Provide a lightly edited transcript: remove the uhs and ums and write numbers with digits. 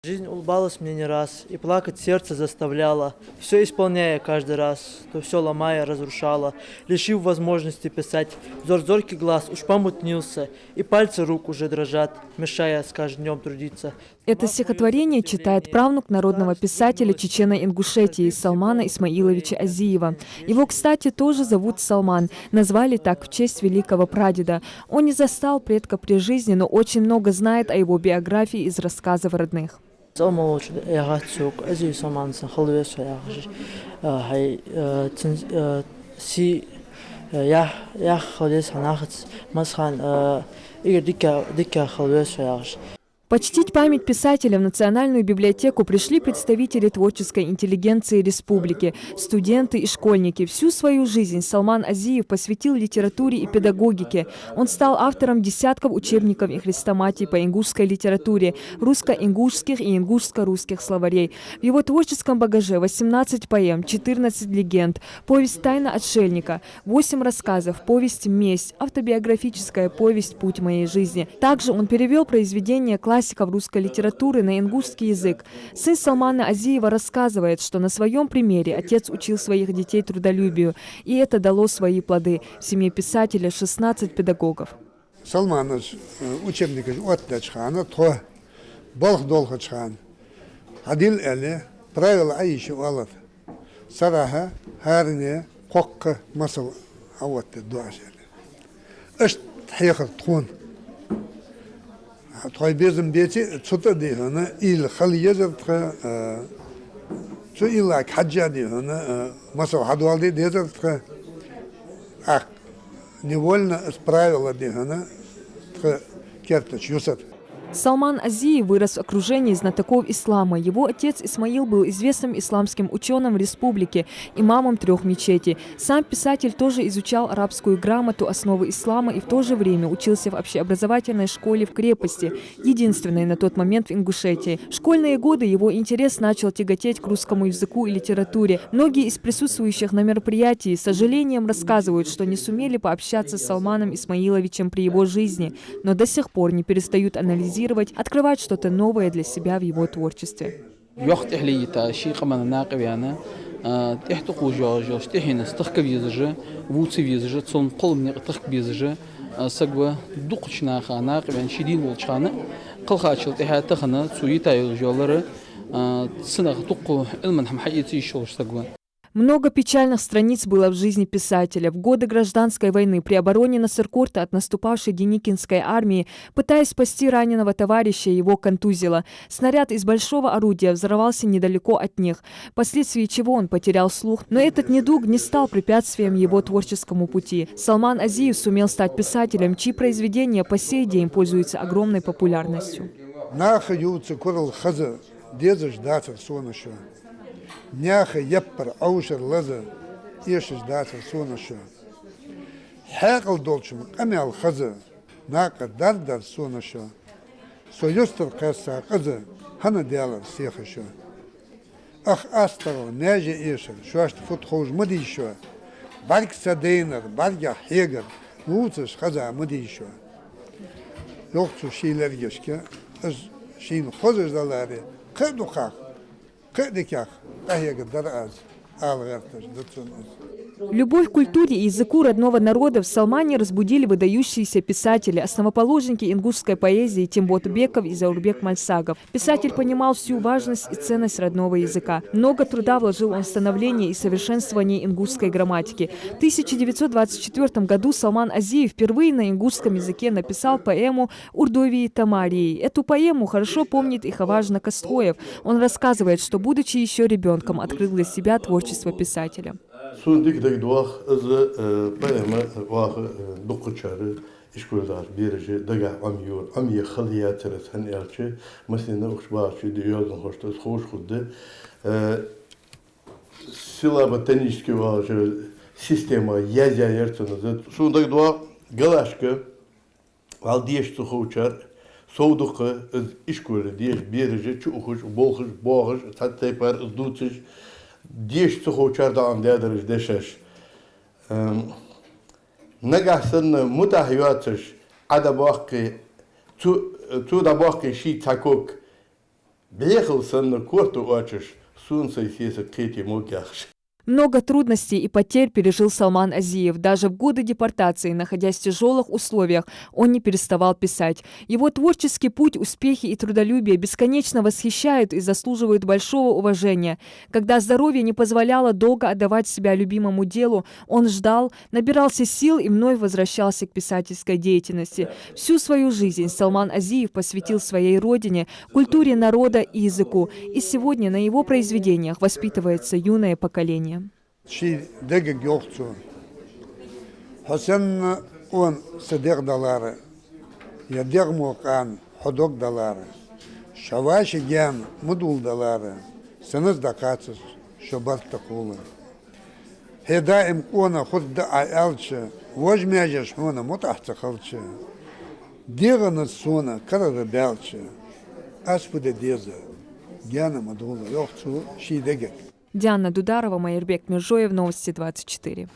Жизнь улыбалась мне не раз, и плакать сердце заставляла, все исполняя каждый раз, то все ломая, разрушала, лишив возможности писать. Взор зоркий глаз уж помутнился, и пальцы рук уже дрожат, мешая с каждым днем трудиться. Это стихотворение читает правнук народного писателя Чечено-Ингушетии Салмана Исмаиловича Азиева. Его, кстати, тоже зовут Салман. Назвали так в честь великого прадеда. Он не застал предка при жизни, но очень много знает о его биографии из рассказов родных. Почтить память писателя в Национальную библиотеку пришли представители творческой интеллигенции республики, студенты и школьники. Всю свою жизнь Салман Азиев посвятил литературе и педагогике. Он стал автором десятков учебников и хрестоматий по ингушской литературе, русско-ингушских и ингушско-русских словарей. В его творческом багаже 18 поэм, 14 легенд, повесть «Тайна отшельника», 8 рассказов, повесть «Месть», автобиографическая повесть «Путь моей жизни». Также он перевел произведения классиков русской литературы на ингушский язык. Сын Салмана Азиева рассказывает, что на своем примере отец учил своих детей трудолюбию, и это дало свои плоды. В семье писателя 16 педагогов. Салман учебник отда чхана, то болх долго чхан. Адил эле, правила аишу алат. Сараха, харне, кокка, масал, аватте дуашели. Эшт хейхар тхун. Твой безым дети, что-то дихана, ил халиезер тха, что ила хаджа дихана, масал хадуалди дезер тха, ах, невольно справила дихана, тха, кертач юсат. Салман Азиев вырос в окружении знатоков ислама. Его отец Исмаил был известным исламским ученым в республике, имамом 3 мечетей. Сам писатель тоже изучал арабскую грамоту, основы ислама и в то же время учился в общеобразовательной школе в крепости, единственной на тот момент в Ингушетии. В школьные годы его интерес начал тяготеть к русскому языку и литературе. Многие из присутствующих на мероприятии с сожалением рассказывают, что не сумели пообщаться с Салманом Исмаиловичем при его жизни, но до сих пор не перестают анализировать, открывать что-то новое для себя в его творчестве. Много печальных страниц было в жизни писателя. В годы гражданской войны при обороне Насыркорта от наступавшей Деникинской армии, пытаясь спасти раненого товарища, его контузило. Снаряд из большого орудия взорвался недалеко от них, впоследствии чего он потерял слух. Но этот недуг не стал препятствием его творческому пути. Салман Азиев сумел стать писателем, чьи произведения по сей день пользуются огромной популярностью. Няха еппар аушер лаза ешеш датер сонашо. Хекал долчум камял хаза нака дардар сонашо. Союстер каса каза хана диалар сехашо. Ах астаро неже ешер шуашт футхош мадишо. Барк садейнер барга хегер луцеш хаза мадишо. Йохчу шилер ешке аз шин хозеш даларе кадухах. Любовь к культуре и языку родного народа в Салмане разбудили выдающиеся писатели, основоположники ингушской поэзии Тимбот Беков и Заурбек Мальсагов. Писатель понимал всю важность и ценность родного языка. Много труда вложил он в становление и совершенствование ингушской грамматики. В 1924 году Салман Азиев впервые на ингушском языке написал поэму «Урдовии Тамарии». Эту поэму хорошо помнит и Хаважна Костроев. Он рассказывает, что, будучи еще ребенком, открыл для себя творчество писателя. Сундик дагдуах az поэма вах докучары ишкулдар бережи дага амюр амье халиятерет хан элче масина ухшбачи диёдун хошто хош худde сила ботанический важе система язя ертунда сундик дуа галашка алдиешто хоучар соудукы ишкулы диеш бережи чухуш болхуш боғыш таттайпар дутыш Деш цохочарда андядырыш дешеш. Нагасın mutahiyatış ada bakki tu da bakki şi takuk Бехал сан на корту очиш, сунца и сеса кети могяхш. Много трудностей и потерь пережил Салман Азиев. Даже в годы депортации, находясь в тяжелых условиях, он не переставал писать. Его творческий путь, успехи и трудолюбие бесконечно восхищают и заслуживают большого уважения. Когда здоровье не позволяло долго отдавать себя любимому делу, он ждал, набирался сил и вновь возвращался к писательской деятельности. Всю свою жизнь Салман Азиев посвятил своей родине, культуре народа и языку. И сегодня на его произведениях воспитывается юное поколение. Şi dege gökçu. Hasan on sedek daları. Ya degmokan hodok daları. Şavaşı gem mudul daları. Sınız da kaçız. Şobat takulu. Hedaim ona hudda ayalçı. Vojmeyeceş ona mutahta kalçı. Deganız sona kararı belçı. Aspıda deze. Gyanı mudulu yokçu şi degek. Диана Дударова, Майербек Межоев, Новости 24.